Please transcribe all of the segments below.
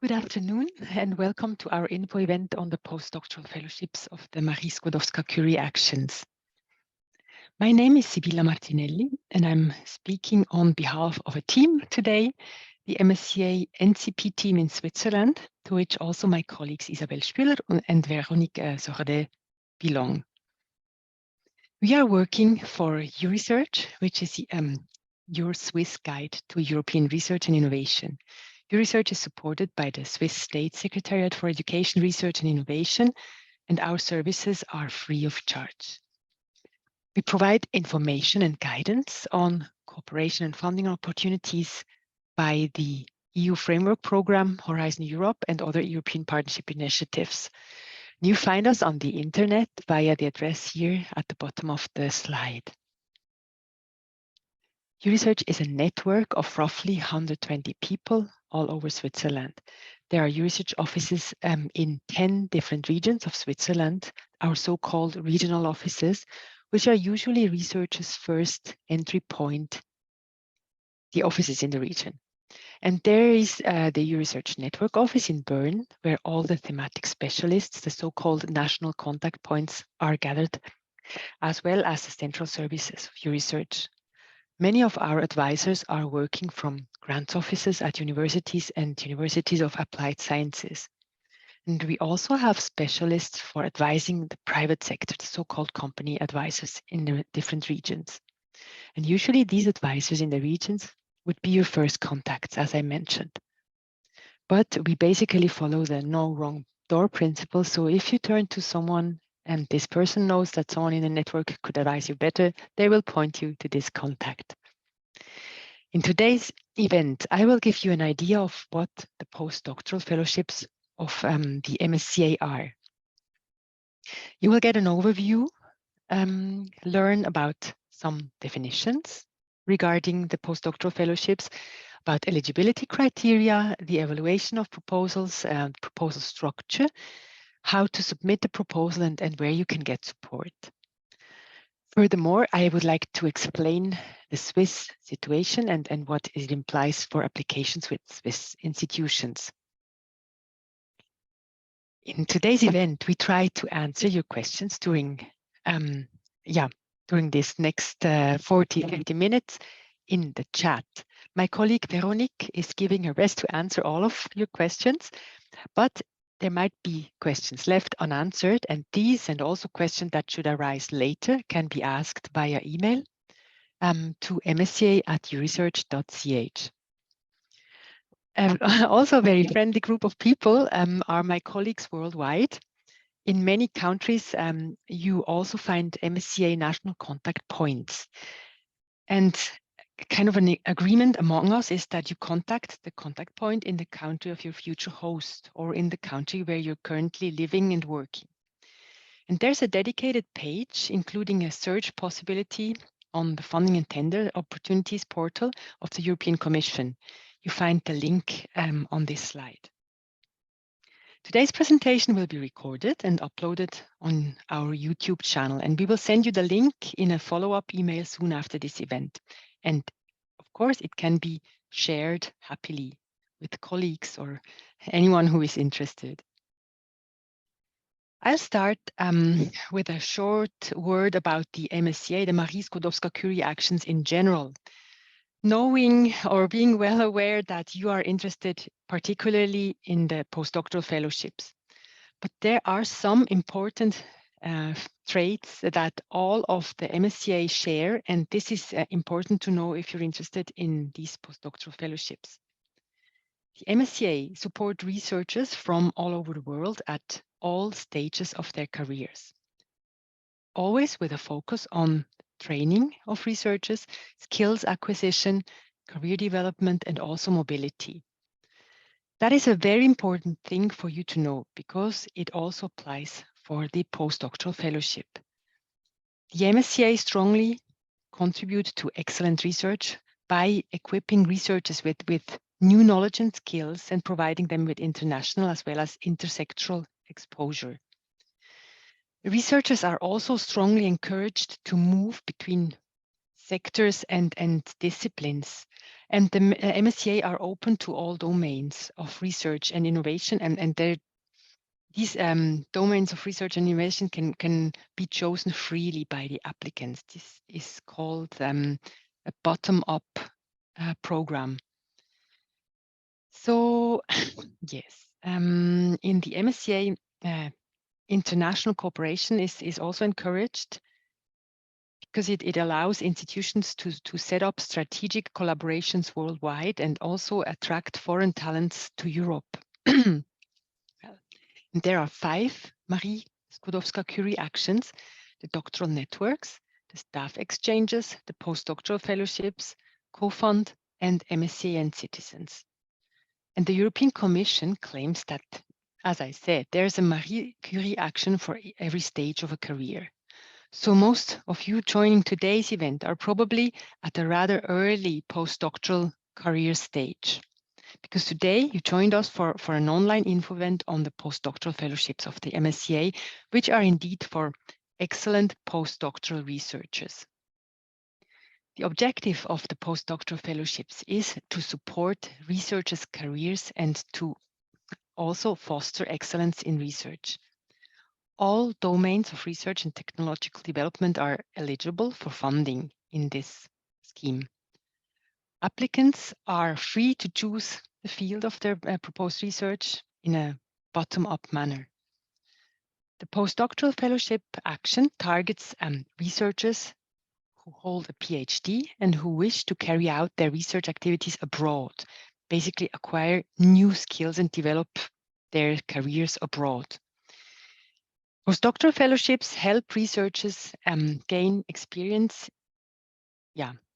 Good afternoon and welcome to our info event on the Postdoctoral Fellowships of the Marie Skłodowska-Curie Actions. My name is Sibylla Martinelli and I'm speaking on behalf of a team today, the MSCA NCP team in Switzerland, to which also my colleagues Isabel Spüler and Véronique Sordet belong. We are working for Euresearch, which is your Swiss guide to European research and innovation. Euresearch is supported by the Swiss State Secretariat for Education, Research and Innovation, and our services are free of charge. We provide information and guidance on cooperation and funding opportunities by the EU Framework Programme, Horizon Europe, and other European partnership initiatives. You find us on the internet via the address here at the bottom of the slide. Euresearch is a network of roughly 120 people all over Switzerland. There are Euresearch offices in 10 different regions of Switzerland, our so-called regional offices, which are usually researchers' first entry point, the offices in the region. And there is the Euresearch Network Office in Bern, where all the thematic specialists, the so-called national contact points, are gathered, as well as the central services of Euresearch. Many of our advisors are working from grants offices at universities and universities of applied sciences. And we also have specialists for advising the private sector, the so-called company advisors in the different regions. And usually these advisors in the regions would be your first contacts, as I mentioned. But we basically follow the no wrong door principle. So if you turn to someone and this person knows that someone in the network could advise you better, they will point you to this contact. In today's event, I will give you an idea of what the postdoctoral fellowships of the MSCA are. You will get an overview, learn about some definitions regarding the postdoctoral fellowships, about eligibility criteria, the evaluation of proposals, proposal structure, how to submit the proposal and where you can get support. Furthermore, I would like to explain the Swiss situation and what it implies for applications with Swiss institutions. In today's event, we try to answer your questions during this next 40-50 minutes in the chat. My colleague Véronique is giving her best to answer all of your questions, but there might be questions left unanswered, and these and also questions that should arise later can be asked via email to msca@euresearch.ch. Also a very friendly group of people are my colleagues worldwide. In many countries, you also find MSCA national contact points. And kind of an agreement among us is that you contact the contact point in the country of your future host or in the country where you're currently living and working. And there's a dedicated page, including a search possibility on the Funding and Tender Opportunities portal of the European Commission. You find the link on this slide. Today's presentation will be recorded and uploaded on our YouTube channel, and we will send you the link in a follow-up email soon after this event. And of course, it can be shared happily with colleagues or anyone who is interested. I'll start with a short word about the MSCA, the Marie Skłodowska-Curie Actions in general. Knowing or being well aware that you are interested particularly in the postdoctoral fellowships. But there are some important traits that all of the MSCA share, and this is important to know if you're interested in these postdoctoral fellowships. The MSCA support researchers from all over the world at all stages of their careers, always with a focus on training of researchers, skills acquisition, career development, and also mobility. That is a very important thing for you to know because it also applies for the postdoctoral fellowship. The MSCA strongly contributes to excellent research by equipping researchers with new knowledge and skills and providing them with international as well as intersectoral exposure. Researchers are also strongly encouraged to move between sectors and disciplines. And the MSCA are open to all domains of research and innovation, and these domains of research and innovation can be chosen freely by the applicants. This is called a bottom-up program. So, yes, in the MSCA, international cooperation is also encouraged because it allows institutions to set up strategic collaborations worldwide and also attract foreign talents to Europe. There are 5 Marie Skłodowska-Curie Actions: the doctoral networks, the staff exchanges, the postdoctoral fellowships, co-fund, and MSCA and citizens. And the European Commission claims that, as I said, there's a Marie Curie action for every stage of a career. So most of you joining today's event are probably at a rather early postdoctoral career stage, because today you joined us for an online info event on the postdoctoral fellowships of the MSCA, which are indeed for excellent postdoctoral researchers. The objective of the postdoctoral fellowships is to support researchers' careers and to also foster excellence in research. All domains of research and technological development are eligible for funding in this scheme. Applicants are free to choose the field of their proposed research in a bottom-up manner. The postdoctoral fellowship action targets researchers who hold a PhD and who wish to carry out their research activities abroad, basically acquire new skills and develop their careers abroad. Postdoctoral fellowships help researchers gain experience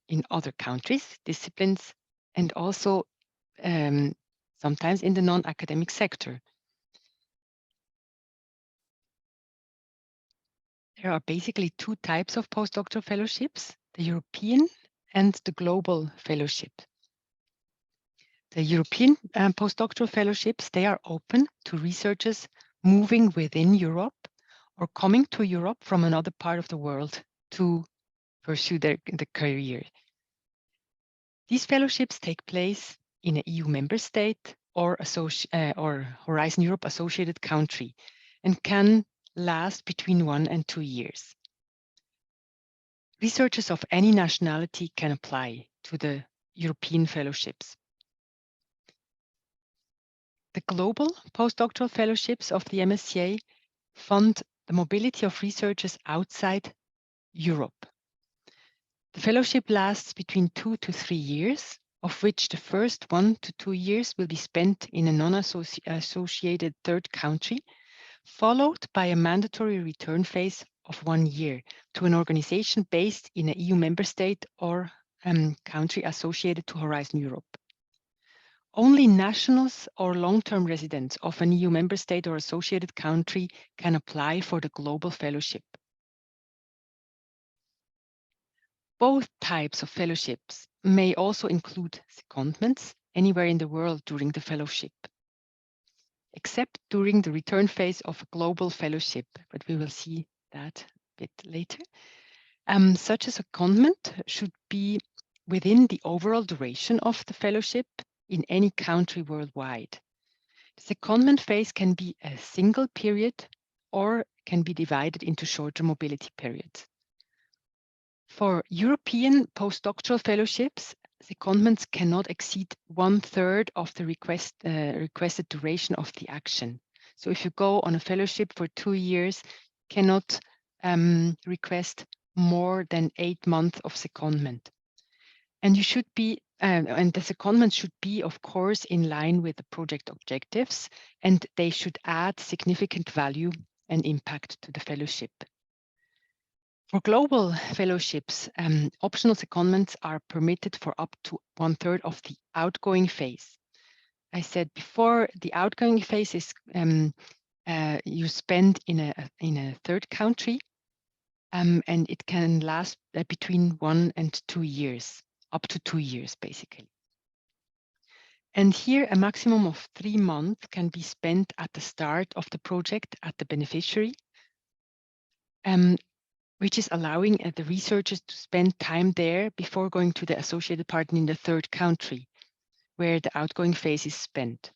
in other countries, disciplines, and also sometimes in the non-academic sector. There are basically 2 types of postdoctoral fellowships: the European and the global fellowship. The European postdoctoral fellowships, they are open to researchers moving within Europe or coming to Europe from another part of the world to pursue their career. These fellowships take place in an EU member state or Horizon Europe associated country and can last between 1 and 2 years. Researchers of any nationality can apply to the European fellowships. The global postdoctoral fellowships of the MSCA fund the mobility of researchers outside Europe. The fellowship lasts between 2 to 3 years, of which the first 1 to 2 years will be spent in a non-associated third country, followed by a mandatory return phase of 1 year to an organization based in an EU member state or country associated to Horizon Europe. Only nationals or long-term residents of an EU member state or associated country can apply for the global fellowship. Both types of fellowships may also include secondments anywhere in the world during the fellowship, except during the return phase of a global fellowship, but we will see that a bit later. Such a secondment should be within the overall duration of the fellowship in any country worldwide. The secondment phase can be a single period or can be divided into shorter mobility periods. For European postdoctoral fellowships, secondments cannot exceed 1/3 of the requested duration of the action. So if you go on a fellowship for 2 years, cannot request more than 8 months of secondment. And you should be, and the secondment should be, of course, in line with the project objectives, and they should add significant value and impact to the fellowship. For global fellowships, optional secondments are permitted for up to 1/3 of the outgoing phase. I said before, the outgoing phase is you spend in a third country, and it can last between 1 and 2 years, up to 2 years, basically. And here, a maximum of 3 months can be spent at the start of the project at the beneficiary. which is allowing the researchers to spend time there before going to the associated partner in the third country, where the outgoing phase is spent.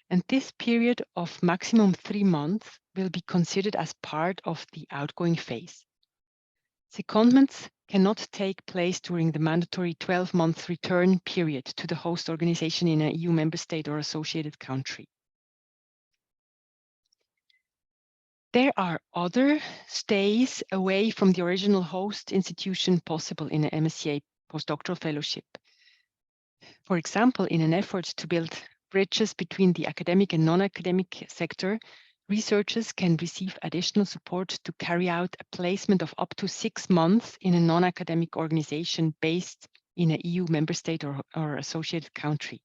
And this period of maximum 3 months will be considered as part of the outgoing phase. Secondments cannot take place during the mandatory 12-month return period to the host organization in an EU member state or associated country. There are other stays away from the original host institution possible in an MSCA Postdoctoral Fellowship. For example, in an effort to build bridges between the academic and non-academic sector, researchers can receive additional support to carry out a placement of up to 6 months in a non-academic organization based in an EU member state or associated country.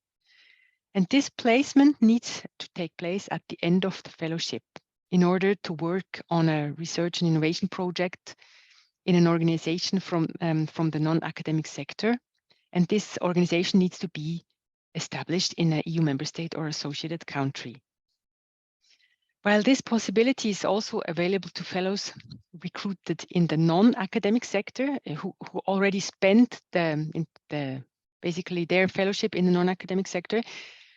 And this placement needs to take place at the end of the fellowship in order to work on a research and innovation project in an organization from the non-academic sector. And this organization needs to be established in an EU member state or associated country. While this possibility is also available to fellows recruited in the non-academic sector who already spent basically their fellowship in the non-academic sector,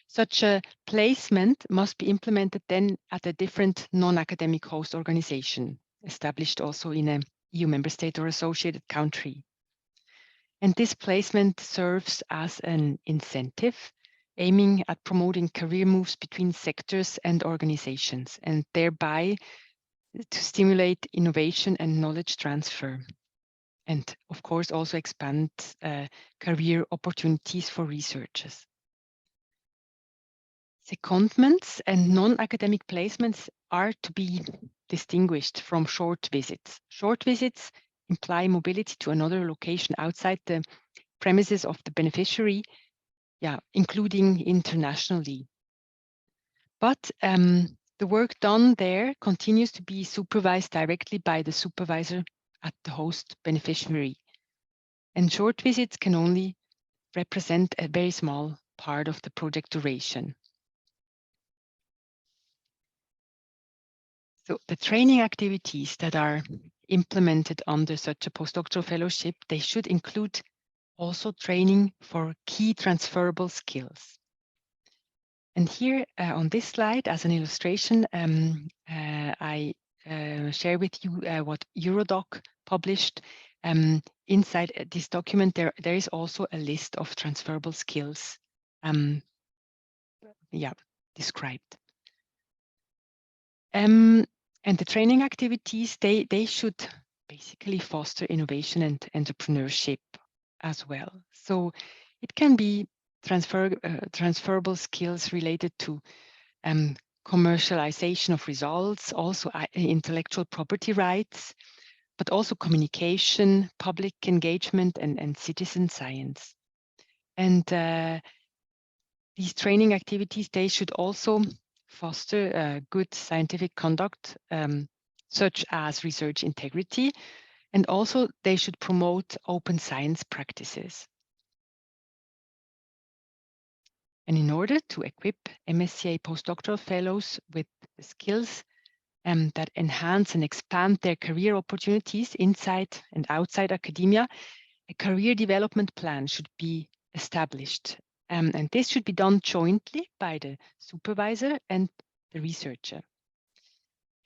such a placement must be implemented then at a different non-academic host organization, established also in an EU member state or associated country. And this placement serves as an incentive, aiming at promoting career moves between sectors and organizations, and thereby to stimulate innovation and knowledge transfer. And of course, also expand career opportunities for researchers. Secondments and non-academic placements are to be distinguished from short visits. Short visits imply mobility to another location outside the premises of the beneficiary, including internationally. But the work done there continues to be supervised directly by the supervisor at the host beneficiary. And short visits can only represent a very small part of the project duration. So the training activities that are implemented under such a postdoctoral fellowship, they should include also training for key transferable skills. And here on this slide, as an illustration, I share with you what Eurodoc published. Inside this document, there is also a list of transferable skills described. And the training activities, they should basically foster innovation and entrepreneurship as well. So it can be transferable skills related to commercialization of results, also intellectual property rights, but also communication, public engagement, and citizen science. And these training activities, they should also foster good scientific conduct, such as research integrity, and also they should promote open science practices. And in order to equip MSCA postdoctoral fellows with the skills that enhance and expand their career opportunities inside and outside academia, a career development plan should be established. And this should be done jointly by the supervisor and the researcher.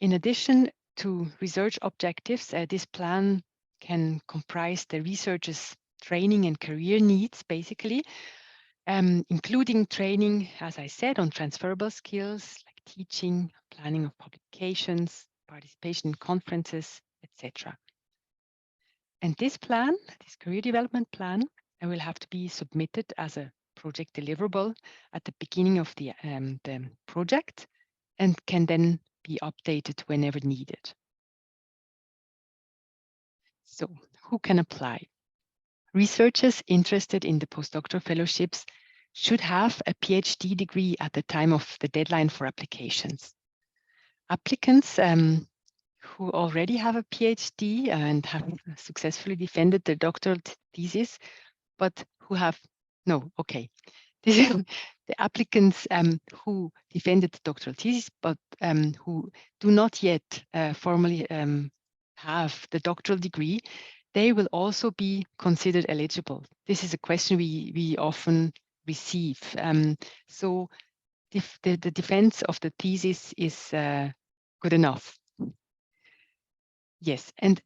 In addition to research objectives, this plan can comprise the researcher's training and career needs, basically, including training, as I said, on transferable skills like teaching, planning of publications, participation in conferences, etc. And this plan, this career development plan, will have to be submitted as a project deliverable at the beginning of the project and can then be updated whenever needed. So who can apply? Researchers interested in the postdoctoral fellowships should have a PhD degree at the time of the deadline for applications. Applicants who already have a PhD and have successfully defended their doctoral thesis, but who have, this is the applicants who defended the doctoral thesis, but who do not yet formally have the doctoral degree, they will also be considered eligible. This is a question we often receive. So the defense of the thesis is good enough. Yes, and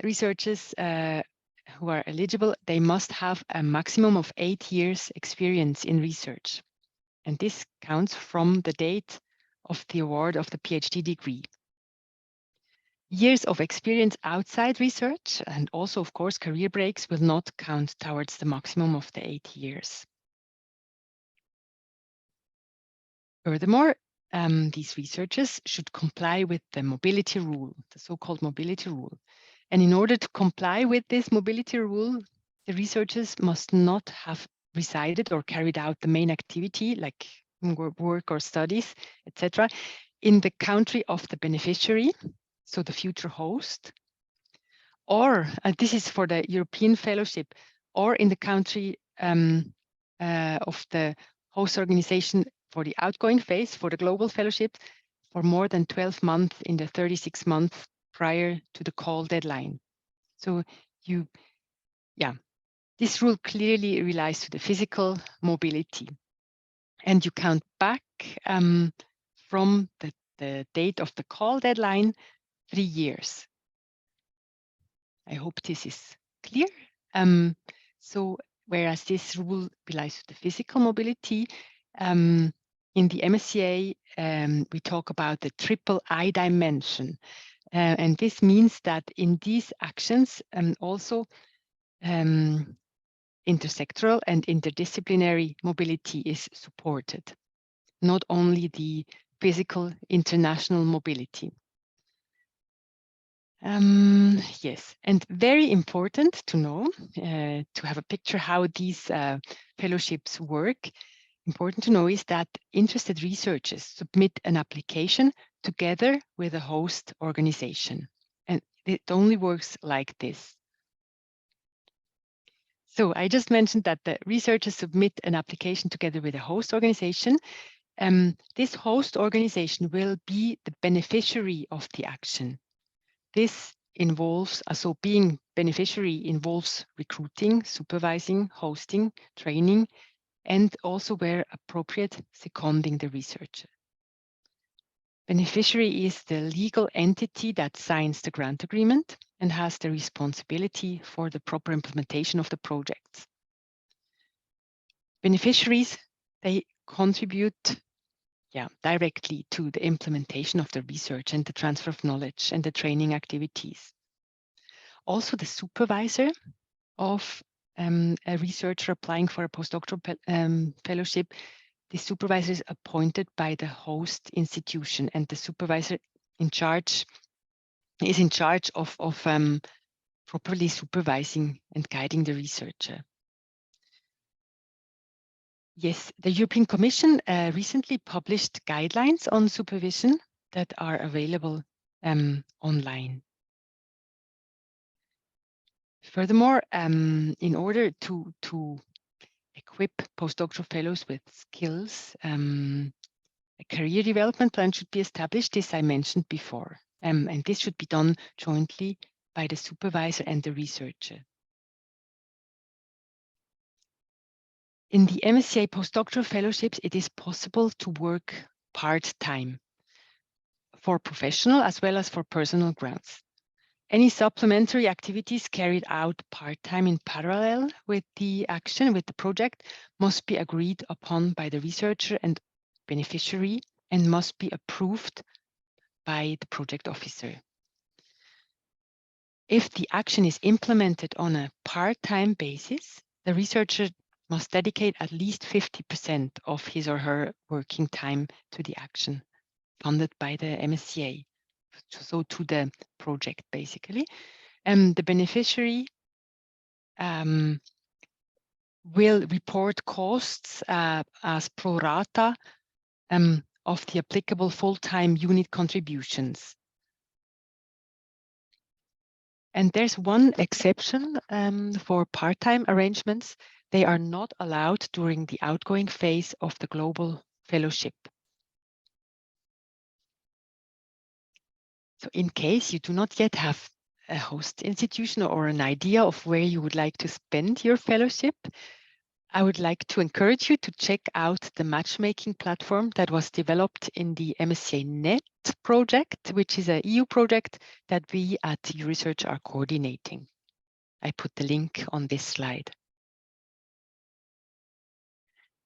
researchers who are eligible, they must have a maximum of 8 years experience in research. And this counts from the date of the award of the PhD degree. Years of experience outside research and also, of course, career breaks will not count towards the maximum of the 8 years. Furthermore, these researchers should comply with the mobility rule, the so-called mobility rule. And in order to comply with this mobility rule, the researchers must not have resided or carried out the main activity like work or studies, etc., in the country of the beneficiary, so the future host, or this is for the European fellowship, or in the country of the host organization for the outgoing phase, for the global fellowship, for more than 12 months in the 36 months prior to the call deadline. So this rule clearly relies to the physical mobility. And you count back from the date of the call deadline 3 years. I hope this is clear. So whereas this rule relies to the physical mobility, in the MSCA, we talk about the triple I dimension. And this means that in these actions, also intersectoral and interdisciplinary mobility is supported, not only the physical international mobility. Yes, and very important to know, to have a picture how these fellowships work, important to know is that interested researchers submit an application together with a host organization. And it only works like this. So I just mentioned that the researchers submit an application together with a host organization. This host organization will be the beneficiary of the action. This involves, so being beneficiary involves recruiting, supervising, hosting, training, and also where appropriate, seconding the researcher. Beneficiary is the legal entity that signs the grant agreement and has the responsibility for the proper implementation of the projects. Beneficiaries, they contribute directly to the implementation of the research and the transfer of knowledge and the training activities. Also, the supervisor of a researcher applying for a postdoctoral fellowship, the supervisor is appointed by the host institution, and the supervisor is in charge of properly supervising and guiding the researcher. Yes, the European Commission recently published guidelines on supervision that are available online. Furthermore, in order to equip postdoctoral fellows with skills, a career development plan should be established, this I mentioned before, and this should be done jointly by the supervisor and the researcher. In the MSCA Postdoctoral Fellowships, it is possible to work part-time for professional as well as for personal grants. Any supplementary activities carried out part-time in parallel with the action, with the project, must be agreed upon by the researcher and beneficiary and must be approved by the project officer. If the action is implemented on a part-time basis, the researcher must dedicate at least 50% of his or her working time to the action funded by the MSCA, so to the project basically. The beneficiary will report costs as pro rata of the applicable full-time unit contributions. And there's one exception for part-time arrangements. They are not allowed during the outgoing phase of the global fellowship. So in case you do not yet have a host institution or an idea of where you would like to spend your fellowship, I would like to encourage you to check out the matchmaking platform that was developed in the MSCA Net project, which is an EU project that we at Euresearch are coordinating. I put the link on this slide.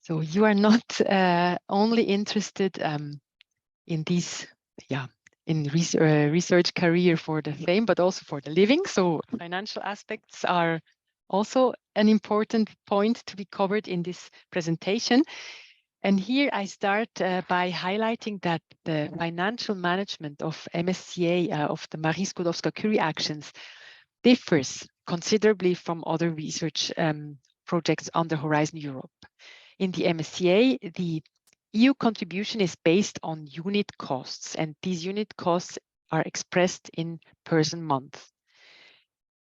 So you are not only interested in these, in research career for the fame, but also for the living. So financial aspects are also an important point to be covered in this presentation. And here I start by highlighting that the financial management of MSCA, of the Marie Skłodowska-Curie Actions, differs considerably from other research projects on the Horizon Europe. In the MSCA, the EU contribution is based on unit costs, and these unit costs are expressed in person month.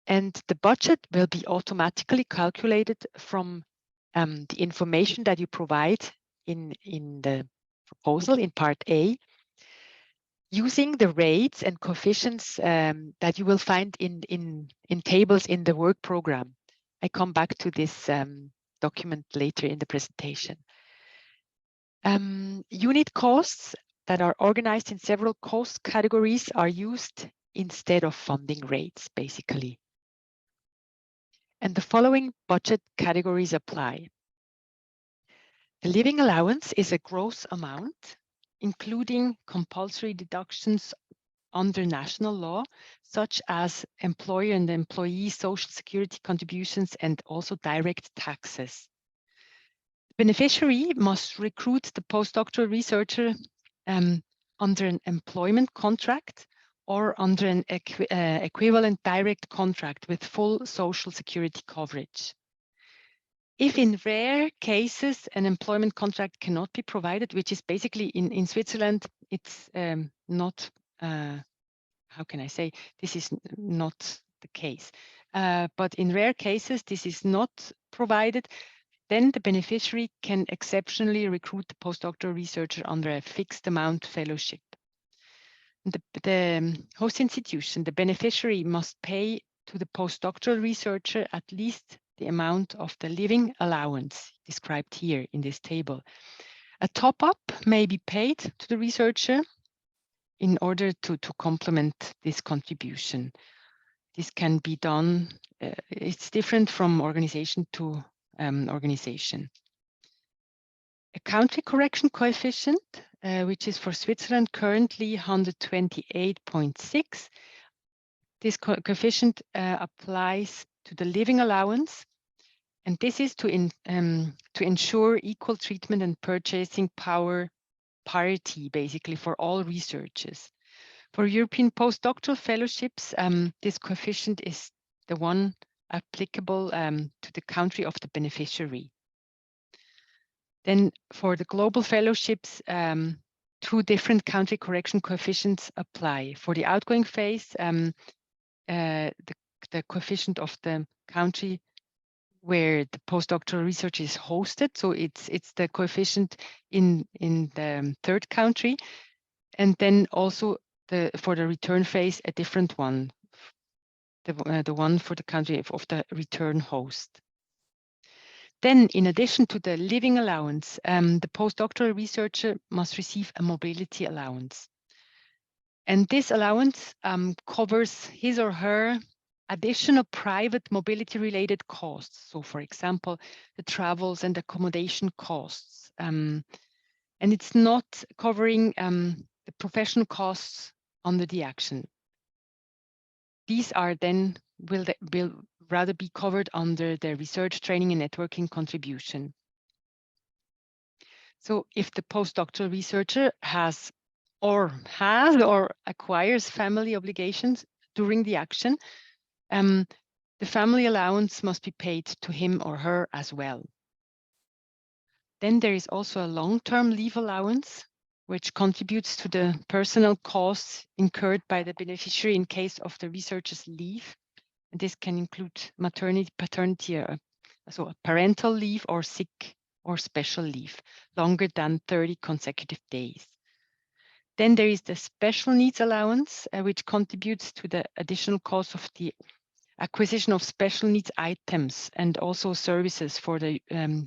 And the budget will be automatically calculated from the information that you provide in the proposal in part A, using the rates and coefficients that you will find in tables in the work program. I come back to this document later in the presentation. Unit costs that are organized in several cost categories are used instead of funding rates, basically. And the following budget categories apply. The living allowance is a gross amount, including compulsory deductions under national law, such as employer and employee social security contributions and also direct taxes. Beneficiary must recruit the postdoctoral researcher under an employment contract or under an equivalent direct contract with full social security coverage. If in rare cases an employment contract cannot be provided, which is basically in Switzerland, it's not, how can I say, this is not the case. But in rare cases, this is not provided, then the beneficiary can exceptionally recruit the postdoctoral researcher under a fixed amount fellowship. The host institution, the beneficiary, must pay to the postdoctoral researcher at least the amount of the living allowance described here in this table. A top-up may be paid to the researcher in order to complement this contribution. This can be done, it's different from organization to organization. A country correction coefficient, which is for Switzerland currently 128.6. This coefficient applies to the living allowance, and this is to ensure equal treatment and purchasing power parity, basically, for all researchers. For European postdoctoral fellowships, this coefficient is the one applicable to the country of the beneficiary. Then for the global fellowships, two different country correction coefficients apply. For the outgoing phase, the coefficient of the country where the postdoctoral research is hosted, so it's the coefficient in the third country, and then also for the return phase, a different one, the one for the country of the return host. Then, in addition to the living allowance, the postdoctoral researcher must receive a mobility allowance. And this allowance covers his or her additional private mobility-related costs. So, for example, the travels and accommodation costs. And it's not covering the professional costs under the action. These are then will rather be covered under the research, training, and networking contribution. So if the postdoctoral researcher has or acquires family obligations during the action, the family allowance must be paid to him or her as well. Then there is also a long-term leave allowance, which contributes to the personal costs incurred by the beneficiary in case of the researcher's leave. And this can include maternity, paternity, so a parental leave or sick or special leave, longer than 30 consecutive days. Then there is the special needs allowance, which contributes to the additional cost of the acquisition of special needs items and also services for the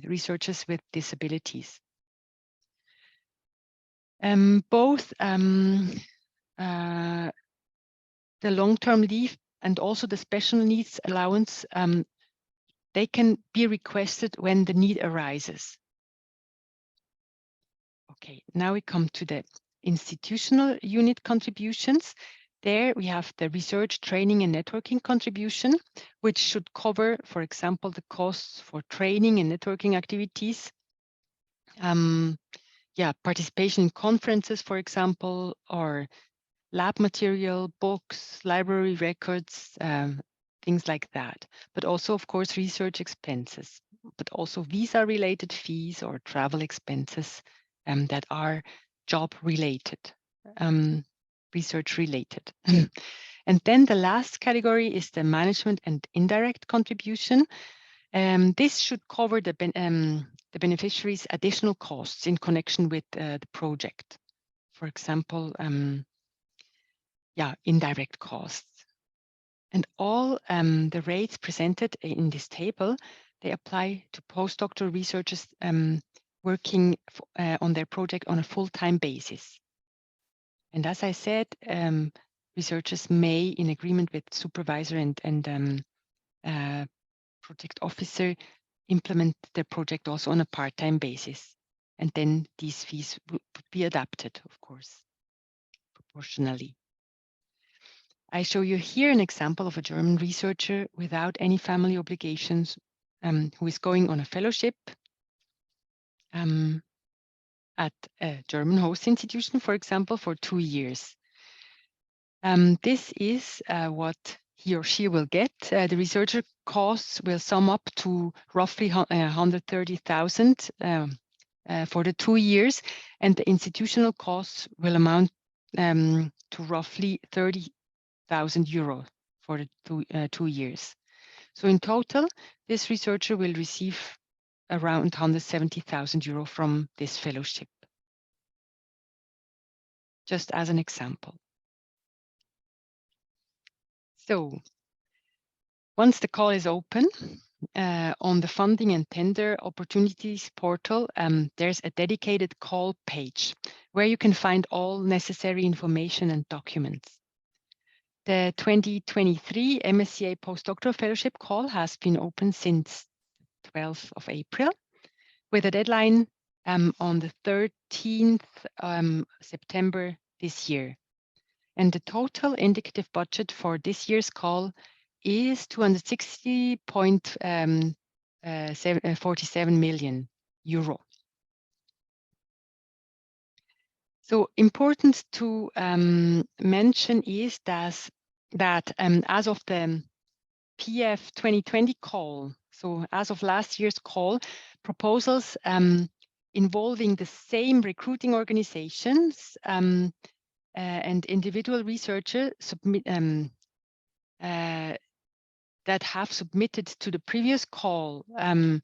researchers with disabilities. Both the long-term leave and also the special needs allowance, they can be requested when the need arises. Okay, now we come to the institutional unit contributions. There we have the research, training and networking contribution, which should cover, for example, the costs for training and networking activities. Participation in conferences, for example, or lab material, books, library records, things like that. But also, of course, research expenses, but also visa-related fees or travel expenses that are job-related, research-related. And then the last category is the management and indirect contribution. This should cover the beneficiary's additional costs in connection with the project. For example, indirect costs. And all the rates presented in this table, they apply to postdoctoral researchers working on their project on a full-time basis. And as I said, researchers may, in agreement with supervisor and project officer, implement their project also on a part-time basis. And then these fees would be adapted, of course, proportionally. I show you here an example of a German researcher without any family obligations who is going on a fellowship at a German host institution, for example, for 2 years. This is what he or she will get. The researcher costs will sum up to roughly 130,000 for the 2 years, and the institutional costs will amount to roughly 30,000 euro for the 2 years. So in total, this researcher will receive around 170,000 euro from this fellowship, just as an example. So once the call is open, on the funding and tender opportunities portal, there's a dedicated call page where you can find all necessary information and documents. The 2023 MSCA Postdoctoral Fellowship call has been open since 12th of April with a deadline on the 13th September this year. And the total indicative budget for this year's call is 260.47 million euro. So important to mention is that as of the PF 2020 call, so as of last year's call, proposals involving the same recruiting organizations and individual researchers that have submitted to the previous call and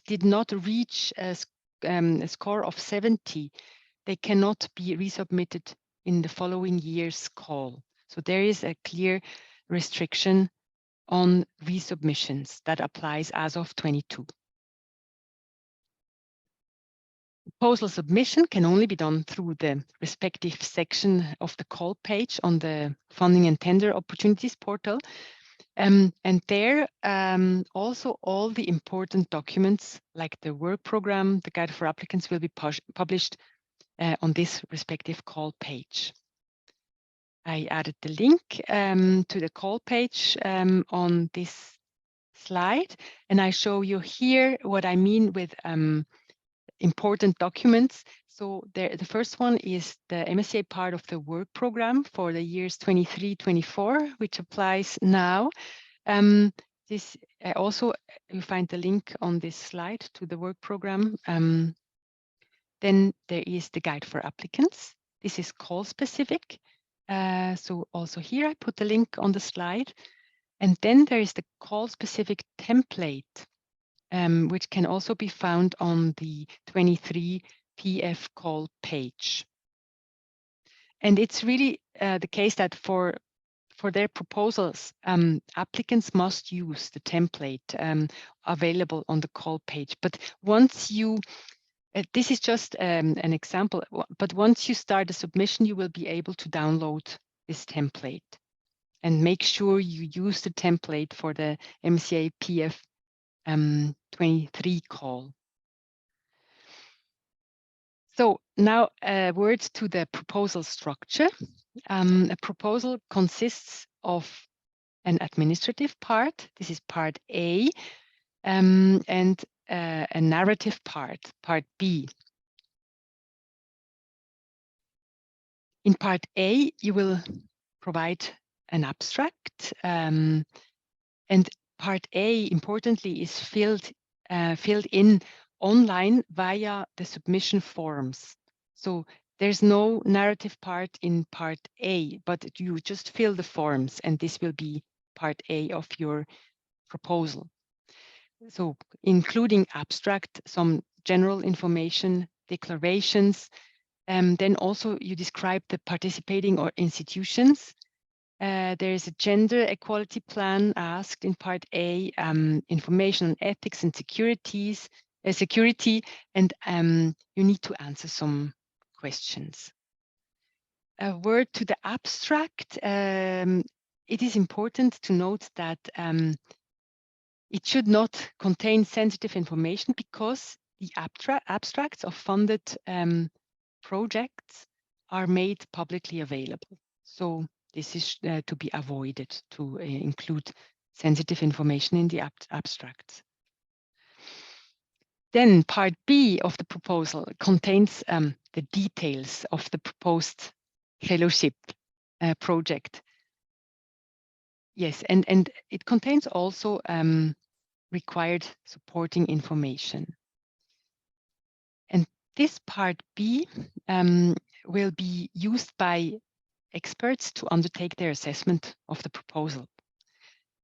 did not reach a score of 70, they cannot be resubmitted in the following year's call. So there is a clear restriction on resubmissions that applies as of 22. Proposal submission can only be done through the respective section of the call page on the Funding and Tender Opportunities portal. And there also all the important documents like the work program, the guide for applicants will be published on this respective call page. I added the link to the call page on this slide, and I show you here what I mean with important documents. So the first one is the MSCA part of the work program for the years 23-24, which applies now. This also, you find the link on this slide to the work program. Then there is the guide for applicants. This is call specific. So also here I put the link on the slide. And then there is the call specific template, which can also be found on the 23 PF call page. And it's really the case that for their proposals, applicants must use the template available on the call page. But once you, this is just an example, but once you start the submission, you will be able to download this template and make sure you use the template for the MSCA PF 23 call. So now words to the proposal structure. A proposal consists of an administrative part. This is part A, and a narrative part, part B. In part A, you will provide an abstract, and part A, importantly, is filled in online via the submission forms. So there's no narrative part in part A, but you just fill the forms, and this will be part A of your proposal. So including abstract, some general information, declarations, then also you describe the participating or institutions. There is a gender equality plan asked in part A, information on ethics and security, and you need to answer some questions. A word to the abstract. It is important to note that it should not contain sensitive information because the abstracts of funded projects are made publicly available. So this is to be avoided, to include sensitive information in the abstracts. Then part B of the proposal contains the details of the proposed fellowship project. Yes, and it contains also required supporting information. And this part B will be used by experts to undertake their assessment of the proposal.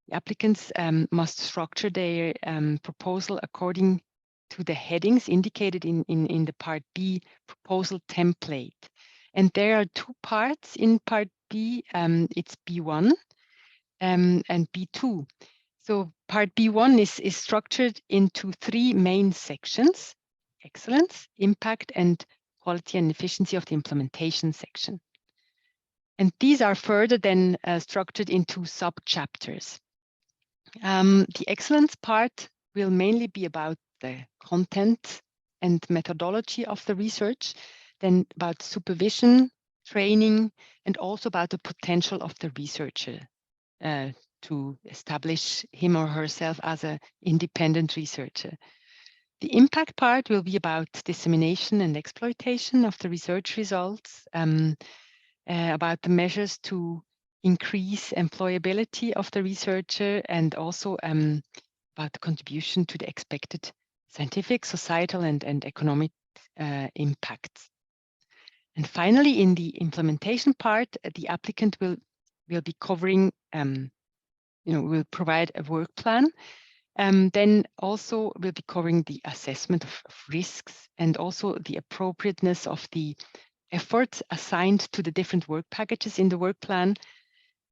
The applicants must structure their proposal according to the headings indicated in the part B proposal template. And there are two parts in part B. It's B1 and B2. So part B1 is structured into three main sections: excellence, impact, and quality and efficiency of the implementation section. And these are further then structured into sub-chapters. The excellence part will mainly be about the content and methodology of the research, then about supervision, training, and also about the potential of the researcher to establish him or herself as an independent researcher. The impact part will be about dissemination and exploitation of the research results, about the measures to increase employability of the researcher, and also about the contribution to the expected scientific, societal, and economic impacts. And finally, in the implementation part, the applicant will be covering, will provide a work plan. Then also we'll be covering the assessment of risks and also the appropriateness of the efforts assigned to the different work packages in the work plan,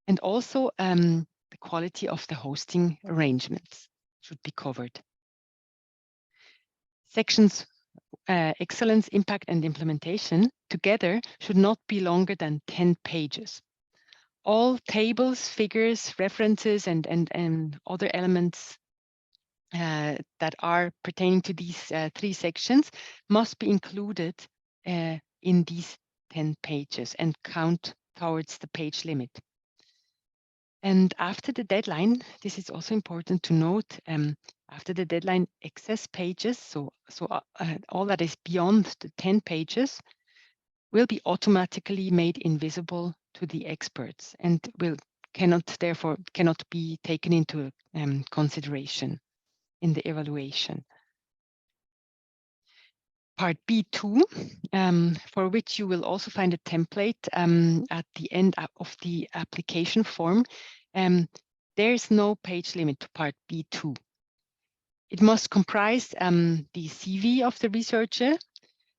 and also the quality of the hosting arrangements should be covered. Sections excellence, impact, and implementation together should not be longer than 10 pages. All tables, figures, references, and other elements that are pertaining to these three sections must be included in these 10 pages and count towards the page limit. And after the deadline, this is also important to note, after the deadline, excess pages, so all that is beyond the 10 pages, will be automatically made invisible to the experts and therefore cannot be taken into consideration in the evaluation. Part B2, for which you will also find a template at the end of the application form, there is no page limit to part B2. It must comprise the CV of the researcher,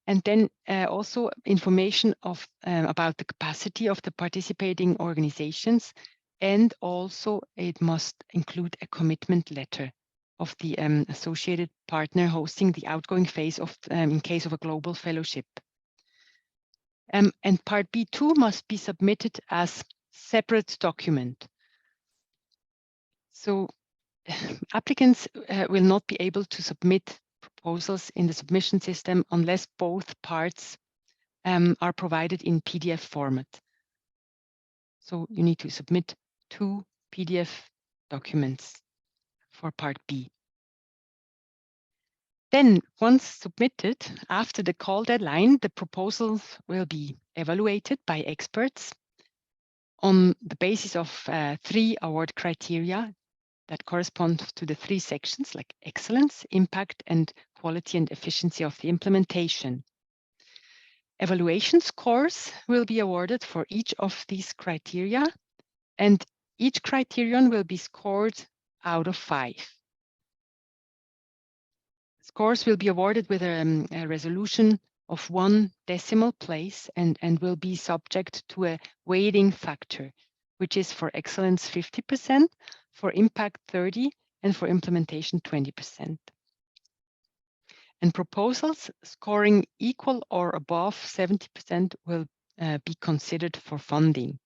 And then also information of about the capacity of the participating organizations, and also it must include a commitment letter of the associated partner hosting the outgoing phase of in case of a global fellowship. And part B2 must be submitted as separate document. So applicants will not be able to submit proposals in the submission system unless both parts are provided in PDF format. So you need to submit 2 PDF documents for part B. Then once submitted, after the call deadline, the proposals will be evaluated by experts on the basis of 3 award criteria that correspond to the 3 sections, like excellence, impact, and quality and efficiency of the implementation. Evaluation scores will be awarded for each of these criteria, and each criterion will be scored out of 5. Scores will be awarded with a resolution of 1 decimal place and will be subject to a weighting factor, which is for excellence 50%, for impact 30%, and for implementation 20%. And proposals scoring equal or above 70% will be considered for funding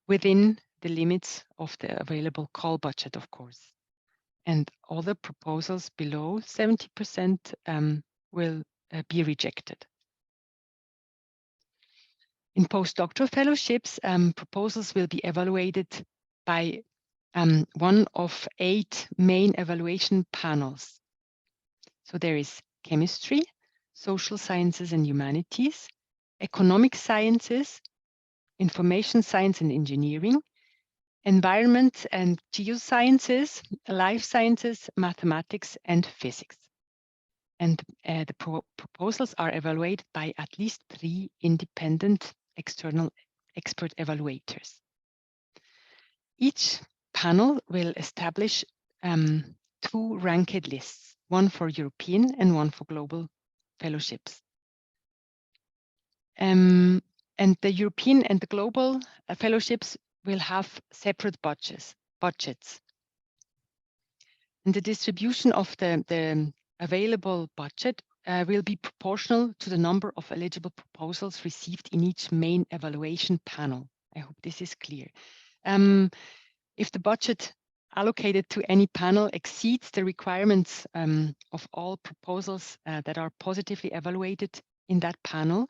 within the limits of the available call budget, of course. And other proposals below 70% will be rejected. In postdoctoral fellowships, proposals will be evaluated by one of 8 main evaluation panels. So there is chemistry, social sciences and humanities, economic sciences, information science and engineering, environment and geosciences, life sciences, mathematics, and physics. And the proposals are evaluated by at least 3 independent external expert evaluators. Each panel will establish 2 ranked lists, one for European and one for global fellowships. And the European and the global fellowships will have separate budgets. And the distribution of the available budget will be proportional to the number of eligible proposals received in each main evaluation panel. I hope this is clear. If the budget allocated to any panel exceeds the requirements of all proposals that are positively evaluated in that panel,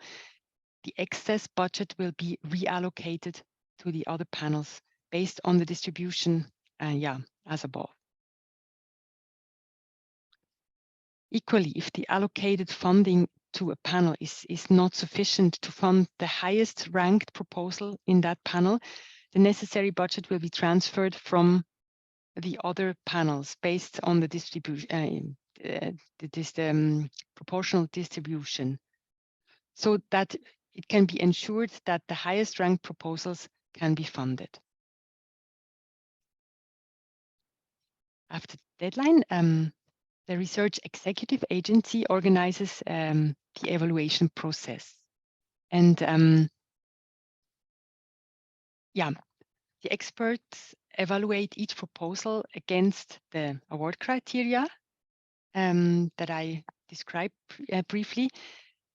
the excess budget will be reallocated to the other panels based on the distribution, as above. Equally, if the allocated funding to a panel is not sufficient to fund the highest ranked proposal in that panel, the necessary budget will be transferred from the other panels based on the distribution, proportional distribution, so that it can be ensured that the highest ranked proposals can be funded. After the deadline, the Research Executive Agency organizes the evaluation process. And the experts evaluate each proposal against the award criteria that I described briefly.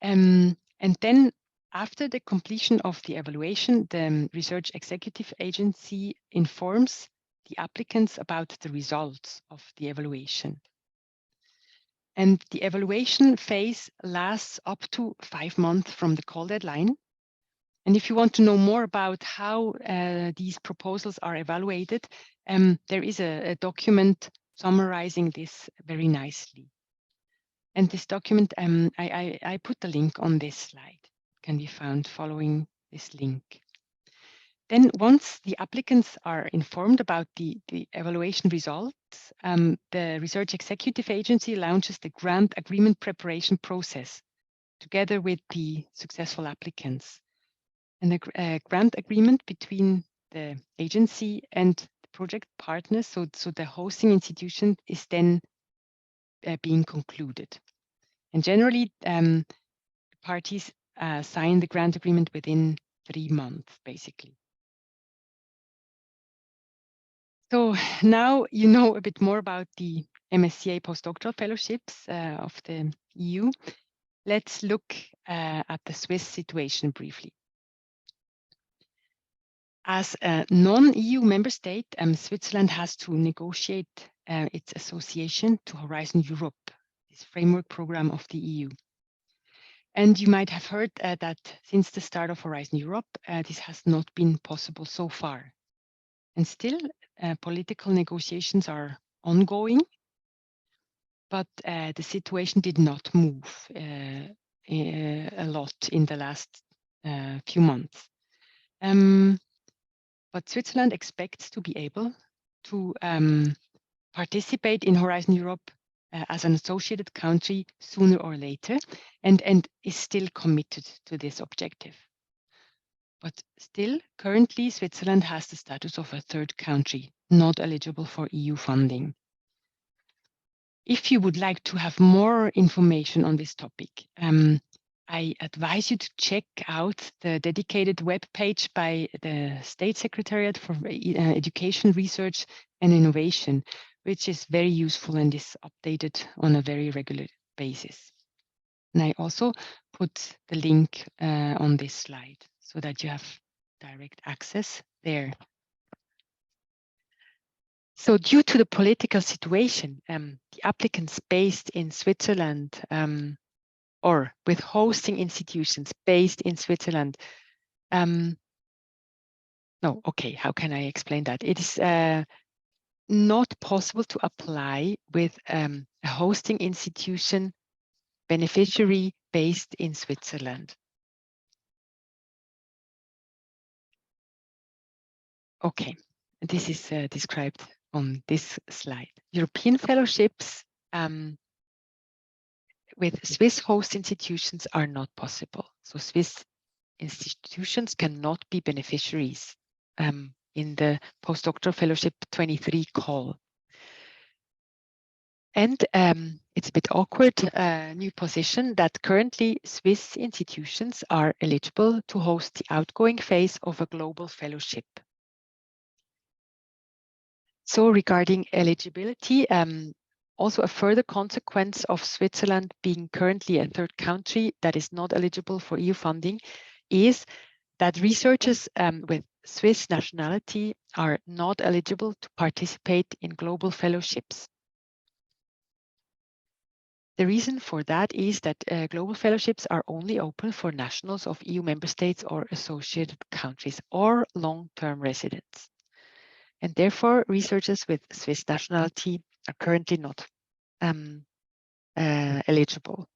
And then after the completion of the evaluation, the Research Executive Agency informs the applicants about the results of the evaluation. And the evaluation phase lasts up to 5 months from the call deadline. And if you want to know more about how these proposals are evaluated, there is a document summarizing this very nicely. And this document, I put the link on this slide. It can be found following this link. Then once the applicants are informed about the evaluation results, the Research Executive Agency launches the grant agreement preparation process together with the successful applicants. And the grant agreement between the agency and the project partners, so the hosting institution, is then being concluded. And generally, parties sign the grant agreement within 3 months, basically. So now you know a bit more about the MSCA Postdoctoral Fellowships of the EU. Let's look at the Swiss situation briefly. As a non-EU member state, Switzerland has to negotiate its association to Horizon Europe, this framework program of the EU. And you might have heard that since the start of Horizon Europe, this has not been possible so far. And still, political negotiations are ongoing, but the situation did not move a lot in the last few months. But Switzerland expects to be able to participate in Horizon Europe as an associated country sooner or later, and is still committed to this objective. But still, currently, Switzerland has the status of a third country, not eligible for EU funding. If you would like to have more information on this topic, I advise you to check out the dedicated web page by the State Secretariat for Education, Research and Innovation, which is very useful and is updated on a very regular basis. And I also put the link on this slide so that you have direct access there. So due to the political situation, the applicants based in Switzerland or with hosting institutions based in Switzerland. No, okay, how can I explain that? It is not possible to apply with a hosting institution beneficiary based in Switzerland. Okay, this is described on this slide. European fellowships with Swiss host institutions are not possible. So Swiss institutions cannot be beneficiaries in the Postdoctoral Fellowship 23 call. And it's a bit awkward new position that currently Swiss institutions are eligible to host the outgoing phase of a global fellowship. So regarding eligibility, also a further consequence of Switzerland being currently a third country that is not eligible for EU funding is that researchers with Swiss nationality are not eligible to participate in global fellowships. The reason for that is that global fellowships are only open for nationals of EU member states or associated countries or long-term residents. And therefore, researchers with Swiss nationality are currently not eligible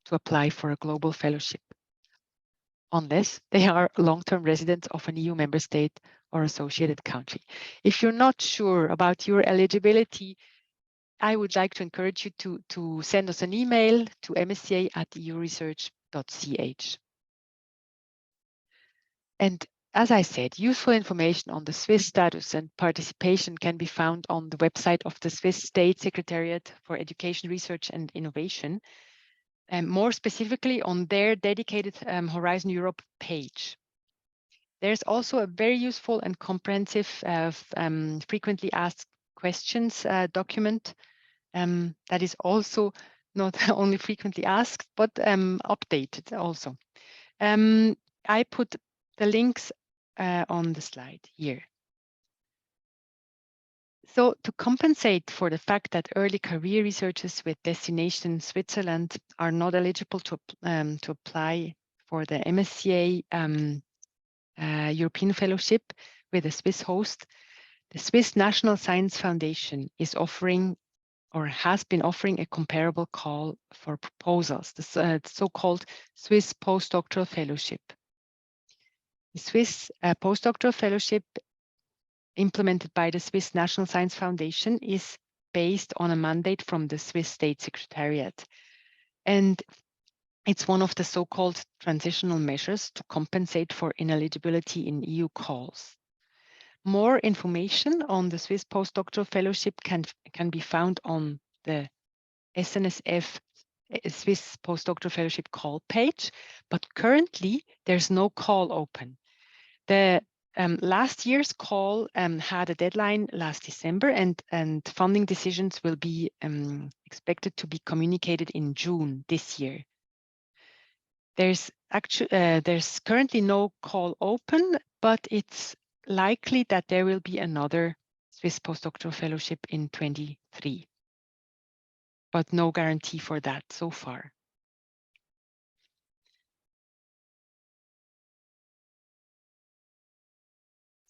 to apply for a global fellowship unless they are long-term residents of an EU member state or associated country. If you're not sure about your eligibility, I would like to encourage you to send us an email to msca@euresearch.ch. And as I said, useful information on the Swiss status and participation can be found on the website of the Swiss State Secretariat for Education, Research and Innovation, and more specifically on their dedicated Horizon Europe page. There's also a very useful and comprehensive frequently asked questions document that is also not only frequently asked, but updated also. I put the links on the slide here. So to compensate for the fact that early career researchers with destination Switzerland are not eligible to apply for the MSCA European Fellowship with a Swiss host, the Swiss National Science Foundation is offering or has been offering a comparable call for proposals, the so-called Swiss Postdoctoral Fellowship. The Swiss Postdoctoral Fellowship implemented by the Swiss National Science Foundation is based on a mandate from the Swiss State Secretariat. And it's one of the so-called transitional measures to compensate for ineligibility in EU calls. More information on the Swiss Postdoctoral Fellowship can be found on the SNSF a Swiss Postdoctoral Fellowship call page, but currently there's no call open. The last year's call had a deadline last December, and funding decisions will be expected to be communicated in June this year. There's currently no call open, but it's likely that there will be another Swiss Postdoctoral Fellowship in 23, but no guarantee for that so far.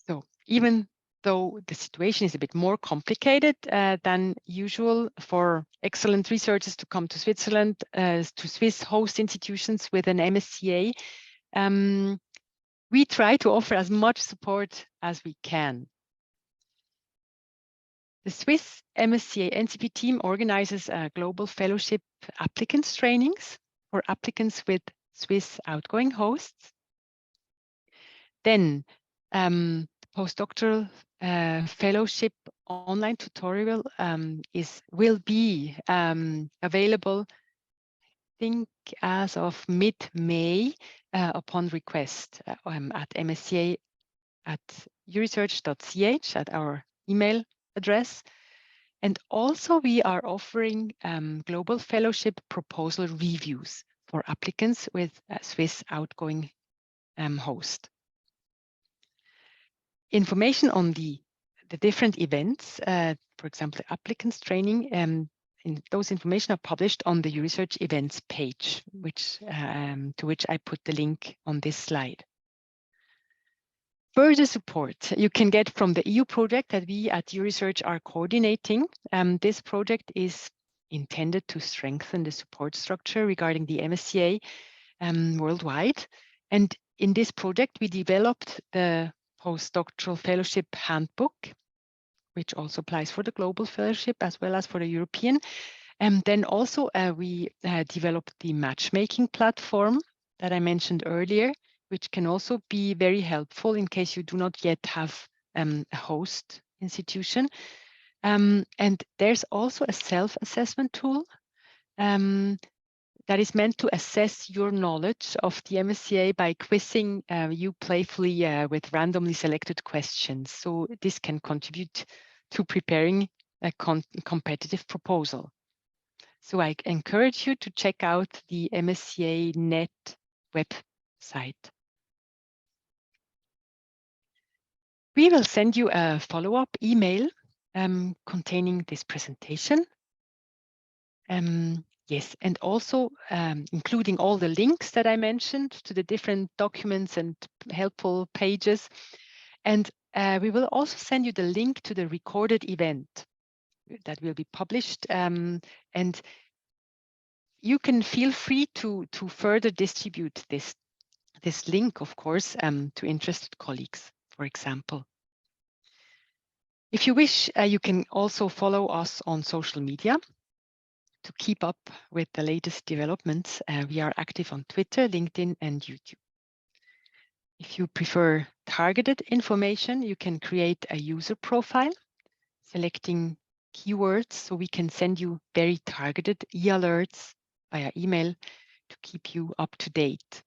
So even though the situation is a bit more complicated than usual for excellent researchers to come to Switzerland, to Swiss host institutions with an MSCA, we try to offer as much support as we can. The Swiss MSCA NCP team organizes global fellowship applicants trainings for applicants with Swiss outgoing hosts. Then postdoctoral fellowship online tutorial will be available, I think, as of mid-May upon request at MSCA at Euresearch.ch at our email address. And also we are offering global fellowship proposal reviews for applicants with a Swiss outgoing host. Information on the different events, for example, applicants training, those information are published on the Euresearch events page, to which I put the link on this slide. Further support you can get from the EU project that we at Euresearch are coordinating. This project is intended to strengthen the support structure regarding the MSCA worldwide. And in this project, we developed the Postdoctoral Fellowship Handbook, which also applies for the Global Fellowship as well as for the European. And then also we developed the matchmaking platform that I mentioned earlier, which can also be very helpful in case you do not yet have a host institution. And there's also a self-assessment tool that is meant to assess your knowledge of the MSCA by quizzing you playfully with randomly selected questions. So this can contribute to preparing a competitive proposal. So I encourage you to check out the MSCA Net website. We will send you a follow-up email containing this presentation. Yes, and also including all the links that I mentioned to the different documents and helpful pages. And we will also send you the link to the recorded event that will be published. And you can feel free to further distribute this link, of course, to interested colleagues, for example. If you wish, you can also follow us on social media to keep up with the latest developments. We are active on Twitter, LinkedIn, and YouTube. If you prefer targeted information, you can create a user profile, selecting keywords so we can send you very targeted e-alerts via email to keep you up to date.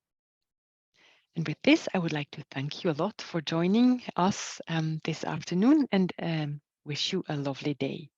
And with this, I would like to thank you a lot for joining us this afternoon and wish you a lovely day.